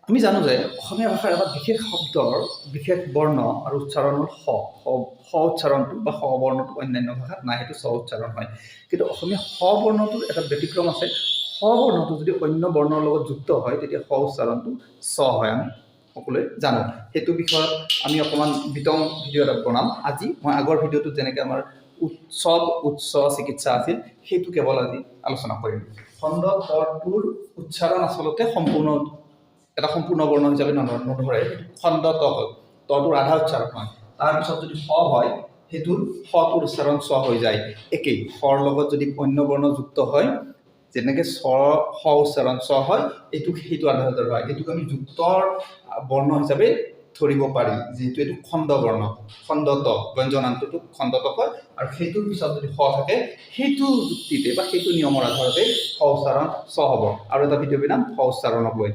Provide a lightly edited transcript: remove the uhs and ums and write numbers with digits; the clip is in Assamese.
আমি জানো যে অসমীয়া ভাষাৰ এটা বিশেষ শব্দৰ বিশেষ বৰ্ণ আৰু উচ্চাৰণ হ'ল স উচ্চাৰণটো বা স বৰ্ণটো অন্যান্য ভাষাত নাই, সেইটো চ উচ্চাৰণ হয়। কিন্তু অসমীয়া স বৰ্ণটোৰ এটা ব্যতিক্ৰম আছে। স বৰ্ণটো যদি অন্য বৰ্ণৰ লগত যুক্ত হয় তেতিয়া স উচ্চাৰণটো চ হয়, আমি সকলোৱে জানো। সেইটো বিষয়ত আমি অকণমান বিতং ভিডিঅ' এটা বনাম আজি। মই আগৰ ভিডিঅ'টোত যেনেকৈ আমাৰ উৎসৱ উচ্চ চিকিৎসা আছিল, সেইটো কেৱল আজি আলোচনা কৰিম। খণ্ড তটোৰ উচ্চাৰণ আচলতে এটা সম্পূৰ্ণ বৰ্ণ হিচাপে নধৰে, খণ্ড ত হয়, তটোৰ আধা উচ্চাৰণ হয়। তাৰপিছত যদি স হয়, সেইটোৰ সটোৰ উচ্চাৰণ চ হৈ যায়। একেই সৰ লগত যদি অন্য বৰ্ণ যুক্ত হয়, যেনেকৈ স উচ্চাৰণ চ হয়, সেইটো আধা উচ্চাৰণ হয়। এইটোক আমি যুক্তৰ বৰ্ণ হিচাপে ধৰিব পাৰি, যিহেতু এইটো খণ্ড বৰ্ণ, খণ্ড ত ব্যঞ্জনান্তটোক খণ্ড ত হয়। আৰু সেইটোৰ পিছত যদি স থাকে, সেইটো যুক্তিতে বা সেইটো নিয়মৰ আধাৰতে স উচ্চাৰণ চ হ'ব। আৰু এটা ভিডিঅ' বনাম স উচ্চাৰণক লৈ।